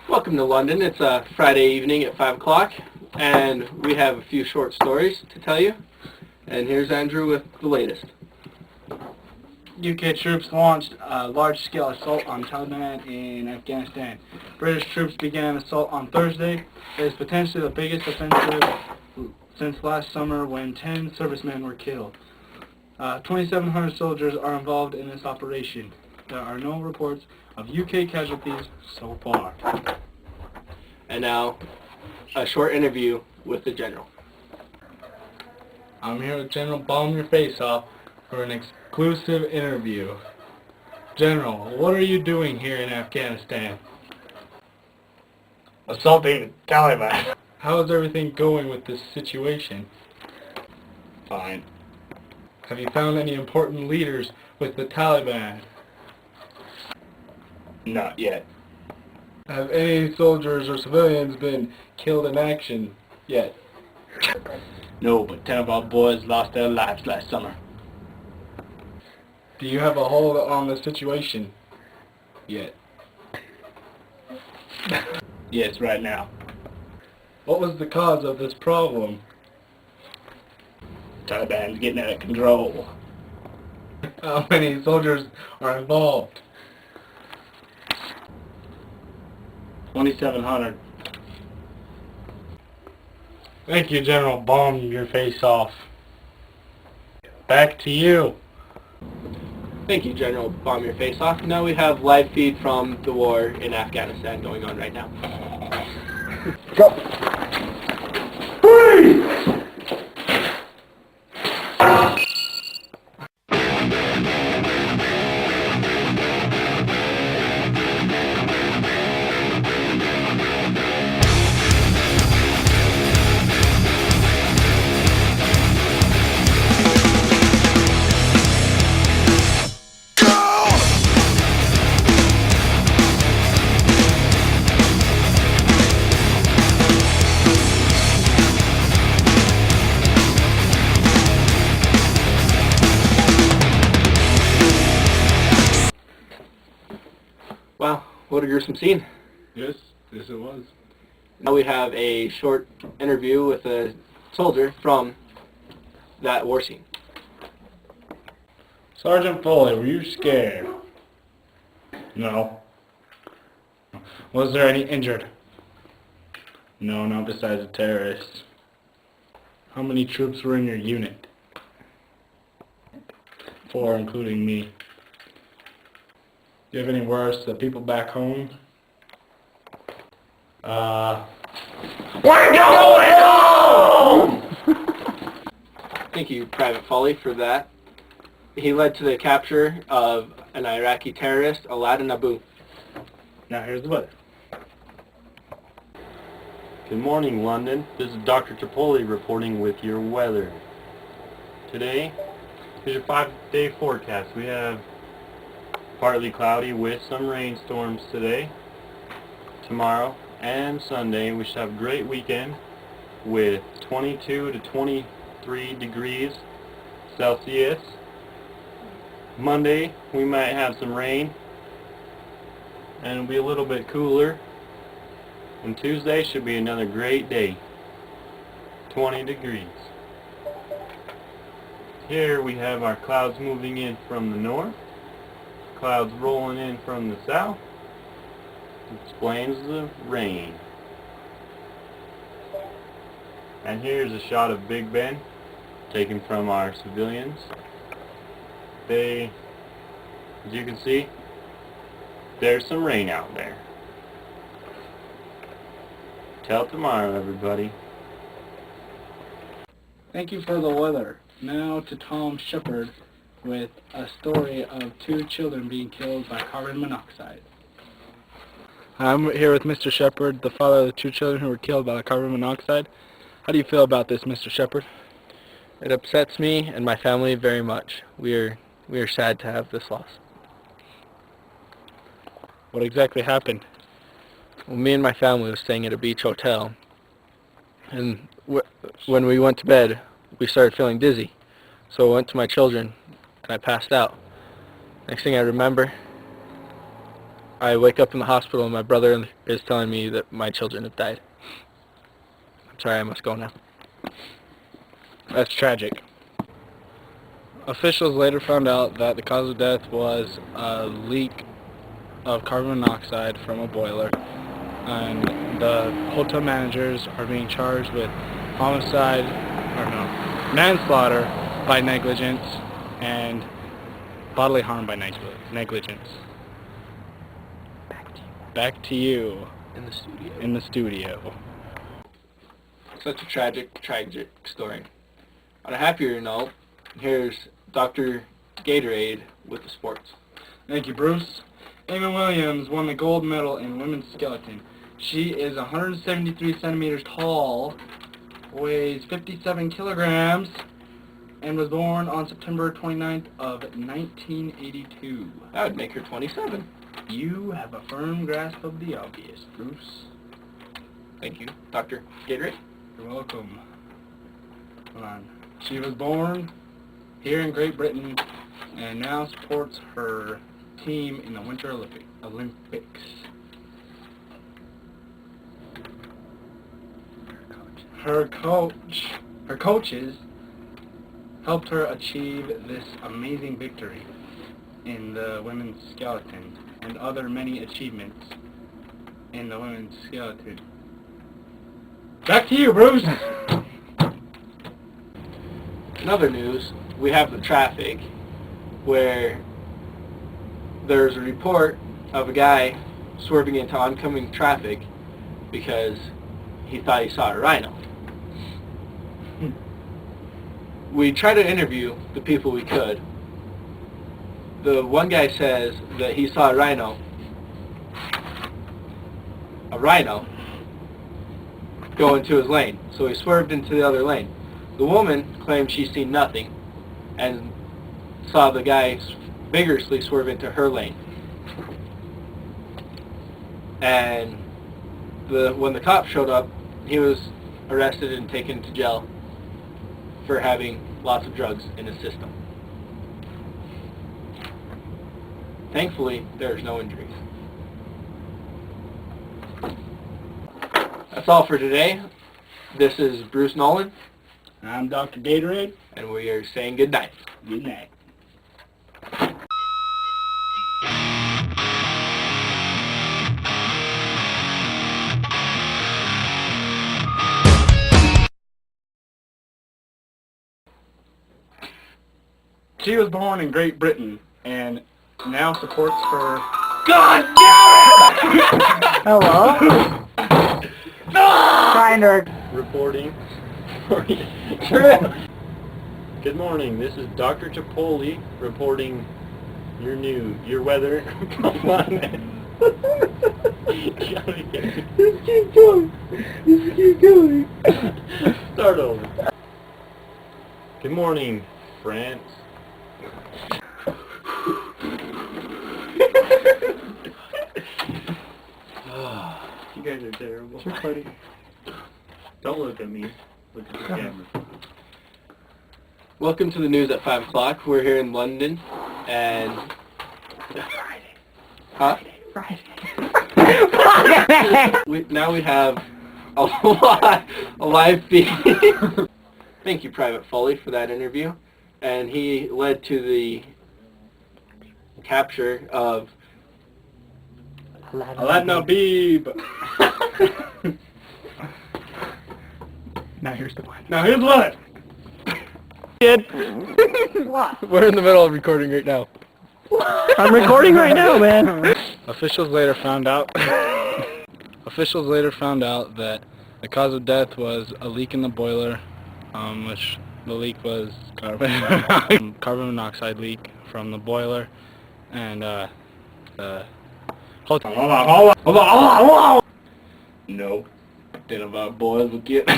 Welcome to London. It's a Friday evening at 5 o'clock, and we have a few short stories to tell you. And here's Andrew with the latest. UK troops launched a large-scale assault on Taliban in Afghanistan. British troops began an assault on Thursday. It is potentially the biggest offensive since last summer when 10 servicemen were killed. 2,700 soldiers are involved in this operation. There are no reports of UK casualties so far. And now, a short interview with the General. I'm here with General Bomb Your Face Off for an exclusive interview. General, what are you doing here in Afghanistan? Assaulting the Taliban. How is everything going with this situation? Fine. Have you found any important leaders with the Taliban? Not yet. Have any soldiers or civilians been killed in action yet? No, but 10 of our boys lost their lives last summer. Do you have a hold on the situation yet? Yes, right now. What was the cause of this problem? Taliban's getting out of control. How many soldiers are involved? 2,700. Thank you, General Bomb Your Face Off. Back to you. Thank you, General Bomb Your Face Off. Now we have live feed from the war in Afghanistan going on right now. Go! Freeze! Wow, what a gruesome scene. Yes, it was. Now we have a short interview with a soldier from that war scene. Sergeant Foley, were you scared? No. Was there any injured? No, not besides the terrorists. How many troops were in your unit? 4, including me. Do you have any words to the people back home? We're going home! Thank you, Private Foley, for that. He led to the capture of an Iraqi terrorist, Aladdin Abu. Now here's the weather. Good morning, London. This is Dr. Tripoli reporting with your weather. Today, here's your 5-day forecast. We have partly cloudy with some rainstorms today. Tomorrow and Sunday, we should have a great weekend with 22 to 23 degrees Celsius. Monday, we might have some rain and it'll be a little bit cooler. And Tuesday should be another great day, 20 degrees. Here we have our clouds moving in from the north, clouds rolling in from the south. Explains the rain. And here's a shot of Big Ben taken from our civilians. As you can see, there's some rain out there. Till tomorrow, everybody. Thank you for the weather. Now to Tom Shepard with a story of 2 children being killed by carbon monoxide. I'm here with Mr. Shepard, the father of the 2 children who were killed by the carbon monoxide. How do you feel about this, Mr. Shepard? It upsets me and my family very much. We are sad to have this loss. What exactly happened? Well, me and my family were staying at a beach hotel, and when we went to bed, we started feeling dizzy. So I went to my children, and I passed out. Next thing I remember, I wake up in the hospital and my brother is telling me that my children have died. I'm sorry, I must go now. That's tragic. Officials later found out that the cause of death was a leak of carbon monoxide from a boiler, and the hotel managers are being charged with manslaughter by negligence and bodily harm by negligence. Back to you in the studio. Such a tragic story. On a happier note, here's Dr. Gatorade with the sports. Thank you, Bruce. Amy Williams won the gold medal in women's skeleton. She is 173 centimeters tall, weighs 57 kilograms, and was born on September 29th of 1982. That would make her 27. You have a firm grasp of the obvious, Bruce. Thank you, Dr. Gatorade. You're welcome. Hold on. She was born here in Great Britain and now supports her team in the Winter Olympics. Her coaches helped her achieve this amazing victory in the women's skeleton and other many achievements in the women's skeleton. Back to you, Bruce! In other news, we have the traffic, where there's a report of a guy swerving into oncoming traffic because he thought he saw a rhino. We try to interview the people we could. The one guy says that he saw a rhino go into his lane, so he swerved into the other lane. The woman claimed she's seen nothing and saw the guy vigorously swerve into her lane. And when the cop showed up, he was arrested and taken to jail for having lots of drugs in his system. Thankfully, there's no injuries. That's all for today. This is Bruce Nolan. I'm Dr. Gatorade. And we are saying good night. Good night. She was born in Great Britain and now supports her... God damn it! Hello? Trying to... Reporting. Good morning, this is Dr. Chipotle reporting your weather. Come on, man. Just keep going. Just keep going. Start over. Good morning, France. You guys are terrible. Don't look at me. Look at the camera. Welcome to the news at 5 o'clock. We're here in London, and... Friday. Huh? Friday. Now we have a live feed. Thank you, Private Foley, for that interview. And he led to the capture of... Aladdin Beeb. Now here's the one. Now here's what? Kid. What? We're in the middle of recording right now. I'm recording right now, man. Officials later found out that the cause of death was a leak in the boiler, which the leak was carbon monoxide leak from the boiler, and the hotel. Hold on. No. Then about boys will get...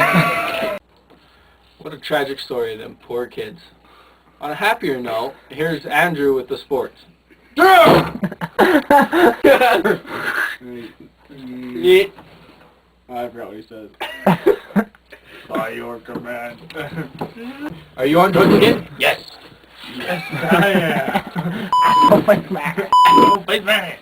What a tragic story of them poor kids. On a happier note, here's Andrew with the sports. Yeah. I forgot what he said. By your command. Are you on drugs again? Yes. Yes, I am. Oh my God. Wait, man.